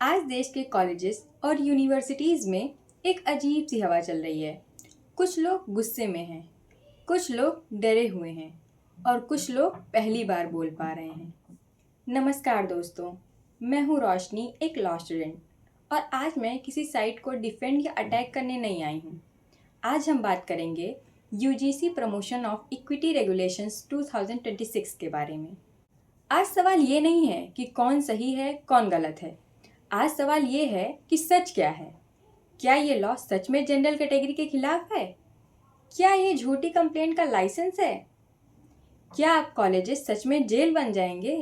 आज देश के कॉलेजेस और यूनिवर्सिटीज़ में एक अजीब सी हवा चल रही है। कुछ लोग गुस्से में हैं, कुछ लोग डरे हुए हैं और कुछ लोग पहली बार बोल पा रहे हैं। नमस्कार दोस्तों, मैं हूँ रोशनी, एक लॉ स्टूडेंट, और आज मैं किसी साइट को डिफेंड या अटैक करने नहीं आई हूँ। आज हम बात करेंगे UGC promotion of equity regulations 2026 के बारे में। आज सवाल ये नहीं है कि कौन सही है कौन गलत है। आज सवाल ये है कि सच क्या है। क्या ये लॉ सच में जनरल कैटेगरी के खिलाफ है? क्या ये झूठी कंप्लेंट का लाइसेंस है? क्या आप कॉलेजेस सच में जेल बन जाएंगे?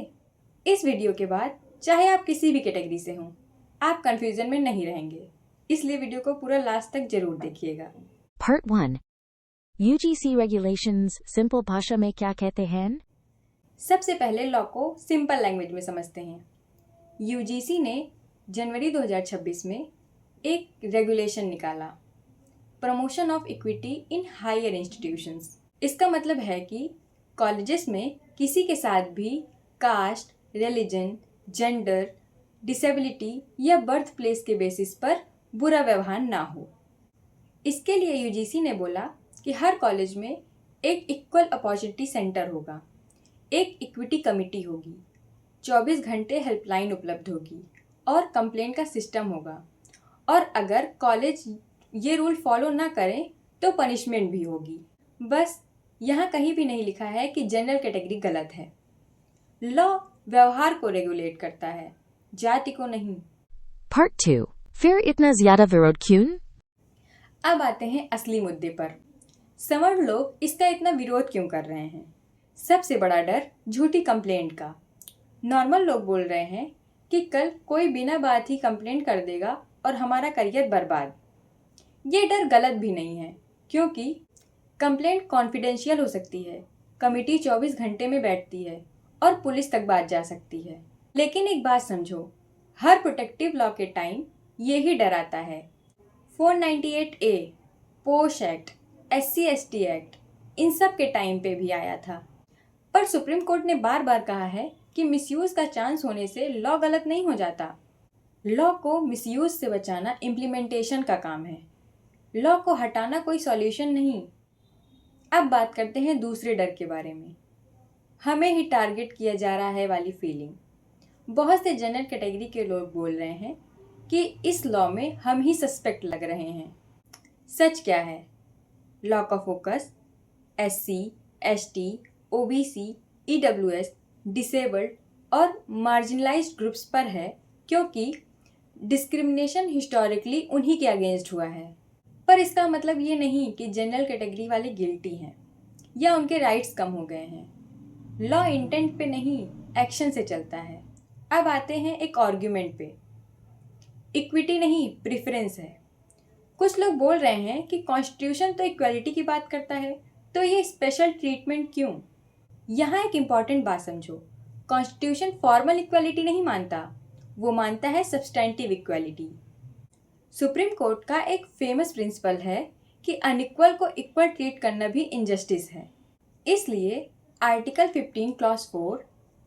इस वीडियो के बाद चाहे आप किसी भी कैटेगरी से हों, आप कंफ्यूजन में नहीं रहेंगे। इसलिए वीडियो को पूरा लास्ट तक जरूर देखिएगा। Part 1. UGC regulations सिंपल भाषा में क्या कहते हैं? सबसे पहले लॉ को सिंपल लैंग्वेज में समझते हैं। यूजीसी ने जनवरी 2026 में एक रेगुलेशन निकाला, promotion of equity in higher institutions. इसका मतलब है कि कॉलेजेस में किसी के साथ भी कास्ट, रिलीजन, जेंडर, डिसेबिलिटी या बर्थ प्लेस के बेसिस पर बुरा व्यवहार ना हो। इसके लिए यूजीसी ने बोला कि हर कॉलेज में एक इक्वल अपॉर्चुनिटी सेंटर होगा, एक इक्विटी कमिटी होगी, 24 घंटे हेल्पलाइन उपलब्ध होगी और कंप्लेंट का सिस्टम होगा, और अगर कॉलेज ये रूल फॉलो ना करें तो पनिशमेंट भी होगी। बस यहाँ कहीं भी नहीं लिखा है कि जनरल कैटेगरी गलत है। लॉ व्यवहार को रेगुलेट करता है, जाति को नहीं। Part 2. फिर इतना ज्यादा विरोध क्यों? अब आते हैं असली मुद्दे पर। समझ लोग इसका इतना विरोध क्यों कर रहे हैं। सबसे बड़ा डर झूठी कंप्लेंट का। नॉर्मल लोग बोल रहे हैं कि कल कोई बिना बात ही कंप्लेंट कर देगा और हमारा करियर बर्बाद। ये डर गलत भी नहीं है, क्योंकि कंप्लेंट कॉन्फिडेंशियल हो सकती है, कमिटी 24 घंटे में बैठती है और पुलिस तक बात जा सकती है। लेकिन एक बात समझो, हर प्रोटेक्टिव लॉ के टाइम यही डर आता है। 498A, पोश एक्ट, SC/ST एक्ट, इन सब के टाइम पे भी आया था। पर सुप्रीम कोर्ट ने बार बार कहा है कि मिसयूज का चांस होने से लॉ गलत नहीं हो जाता। लॉ को मिसयूज से बचाना इम्प्लीमेंटेशन का काम है, लॉ को हटाना कोई सॉल्यूशन नहीं। अब बात करते हैं दूसरे डर के बारे में, हमें ही टारगेट किया जा रहा है वाली फीलिंग। बहुत से जनरल कैटेगरी के लोग बोल रहे हैं कि इस लॉ में हम ही सस्पेक्ट लग रहे हैं। सच क्या है? लॉ का focus SC, ST, OBC, EWS, disabled और मार्जिनलाइज्ड ग्रुप्स पर है, क्योंकि डिस्क्रिमिनेशन हिस्टोरिकली उन्हीं के अगेंस्ट हुआ है। पर इसका मतलब ये नहीं कि जनरल कैटेगरी वाले गिल्टी हैं या उनके राइट्स कम हो गए हैं। लॉ इंटेंट पे नहीं, एक्शन से चलता है। अब आते हैं एक आर्ग्यूमेंट पे। इक्विटी नहीं, प्रेफरेंस है। कुछ लोग बोल रहे हैं कि कॉन्स्टिट्यूशन तो इक्वालिटी की बात करता है, तो ये स्पेशल ट्रीटमेंट क्यों? यहाँ एक इम्पॉर्टेंट बात समझो, कॉन्स्टिट्यूशन फॉर्मल इक्वालिटी नहीं मानता, वो मानता है सब्सटेंटिव इक्वालिटी। सुप्रीम कोर्ट का एक फेमस प्रिंसिपल है कि अनइक्वल को इक्वल ट्रीट करना भी इनजस्टिस है। इसलिए article 15 clause 4,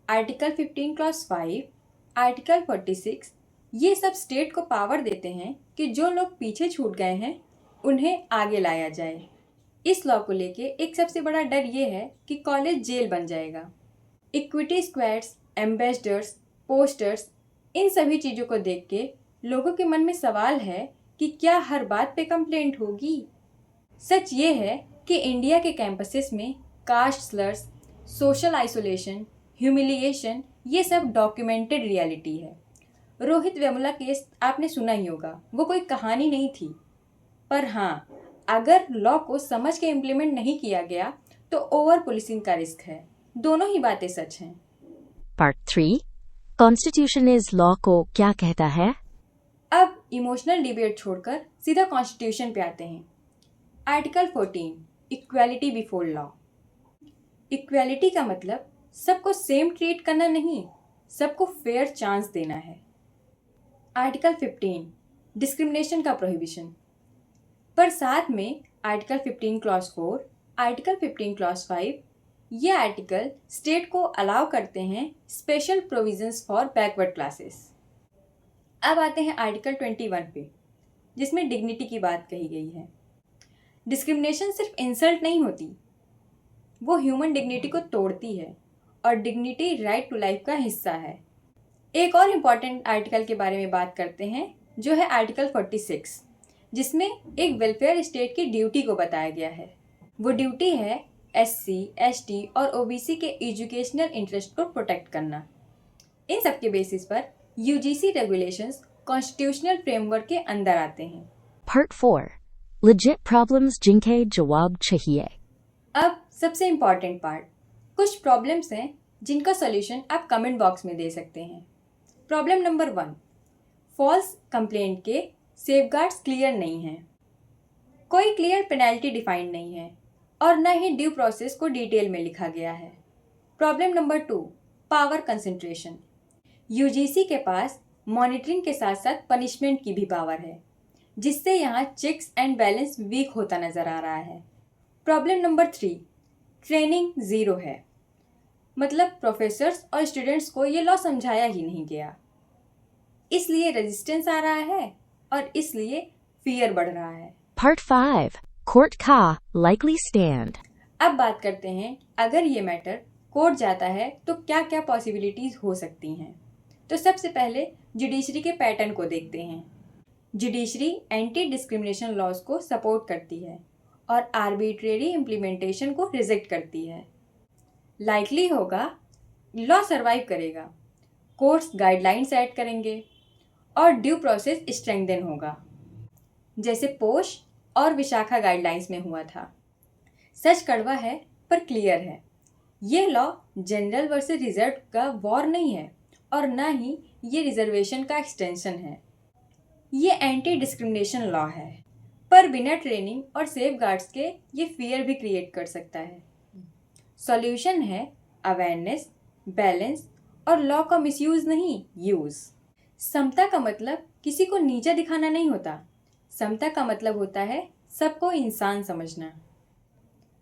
article 15 clause 5, article 46 ये सब स्टेट को पावर देते हैं कि जो लोग पीछे छूट गए हैं उन्हें आगे लाया जाए। इस लॉ को लेके एक सबसे बड़ा डर ये है कि कॉलेज जेल बन जाएगा। इक्विटी स्क्वाड्स, एम्बेसडर्स, पोस्टर्स, इन सभी चीज़ों को देख के लोगों के मन में सवाल है कि क्या हर बात पे कंप्लेंट होगी। सच ये है कि इंडिया के कैंपसेस में caste slurs, social isolation, humiliation ये सब डॉक्यूमेंटेड रियलिटी है। रोहित वेमुला केस आपने सुना ही होगा, वो कोई कहानी नहीं थी। पर हाँ, अगर लॉ को समझ के इम्प्लीमेंट नहीं किया गया तो ओवर पुलिसिंग का रिस्क है। दोनों ही बातें सच हैं। Part 3. कॉन्स्टिट्यूशन इज लॉ को क्या कहता है? अब इमोशनल डिबेट छोड़कर सीधा कॉन्स्टिट्यूशन पे आते हैं। Article 14, equality before law. Equality का मतलब सबको सेम ट्रीट करना नहीं, सबको फेयर चांस देना है। आर्टिकल 15, डिस्क्रिमिनेशन का प्रोहिबिशन। पर साथ में आर्टिकल 15 क्लॉज 4, आर्टिकल 15 क्लॉज 5 ये आर्टिकल स्टेट को अलाउ करते हैं special provisions for backward classes. अब आते हैं आर्टिकल 21 पे, जिसमें डिग्निटी की बात कही गई है। डिस्क्रिमिनेशन सिर्फ इंसल्ट नहीं होती, वो ह्यूमन डिग्निटी को तोड़ती है और डिग्निटी राइट टू लाइफ का हिस्सा है। एक और इम्पॉर्टेंट आर्टिकल के बारे में बात करते हैं, जो है आर्टिकल 46, जिसमें एक वेलफेयर स्टेट की ड्यूटी को बताया गया है। वो ड्यूटी है SC, ST और OBC के एजुकेशनल इंटरेस्ट को प्रोटेक्ट करना। इन सब के बेसिस पर UGC रेगुलेशंस कॉन्स्टिट्यूशनल फ्रेमवर्क के अंदर आते हैं। Part 4. Legit problems जिनके जवाब चाहिए। अब सबसे इम्पॉर्टेंट पार्ट, कुछ प्रॉब्लम्स हैं जिनका सॉल्यूशन आप कमेंट बॉक्स में दे सकते हैं। प्रॉब्लम नंबर 1, फॉल्स कंप्लेंट के सेफगार्ड्स क्लियर नहीं हैं। कोई क्लियर पेनल्टी डिफाइंड नहीं है और न ही ड्यू प्रोसेस को डिटेल में लिखा गया है। Problem number 2, power concentration. UGC के पास मॉनिटरिंग के साथ साथ पनिशमेंट की भी पावर है, जिससे यहाँ चेक्स एंड बैलेंस वीक होता नज़र आ रहा है। प्रॉब्लम नंबर 3, ट्रेनिंग ज़ीरो है, मतलब प्रोफेसर्स और स्टूडेंट्स को ये लॉ समझाया ही नहीं गया, इसलिए रेजिस्टेंस आ रहा है और इसलिए फियर बढ़ रहा है। Part 5. Court का likely stand. अब बात करते हैं, अगर ये मैटर कोर्ट जाता है तो क्या क्या पॉसिबिलिटीज़ हो सकती हैं। तो सबसे पहले जुडिशरी के पैटर्न को देखते हैं। जुडिशरी एंटी डिस्क्रिमिनेशन लॉज को सपोर्ट करती है और आर्बिट्रेरी इम्प्लीमेंटेशन को रिजेक्ट करती है। लाइकली होगा लॉ सर्वाइव करेगा, कोर्ट्स गाइडलाइन सेट करेंगे और ड्यू प्रोसेस स्ट्रेंथन होगा, जैसे पोश और विशाखा गाइडलाइंस में हुआ था। सच कड़वा है पर क्लियर है, ये लॉ जनरल वर्सेस रिजर्व का वॉर नहीं है और ना ही ये रिजर्वेशन का एक्सटेंशन है। ये एंटी डिस्क्रिमिनेशन लॉ है, पर बिना ट्रेनिंग और सेफ गार्ड्स के ये फियर भी क्रिएट कर सकता है। सॉल्यूशन है अवेयरनेस, बैलेंस और लॉ का मिसयूज़ नहीं, यूज़। समता का मतलब किसी को नीचा दिखाना नहीं होता, समता का मतलब होता है सबको इंसान समझना।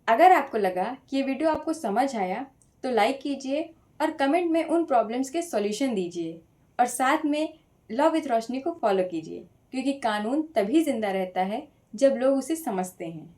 अगर आपको लगा कि ये वीडियो आपको समझ आया तो लाइक कीजिए और कमेंट में उन प्रॉब्लम्स के सॉल्यूशन दीजिए और साथ में लॉ विथ रोशनी को फॉलो कीजिए, क्योंकि कानून तभी जिंदा रहता है जब लोग उसे समझते हैं।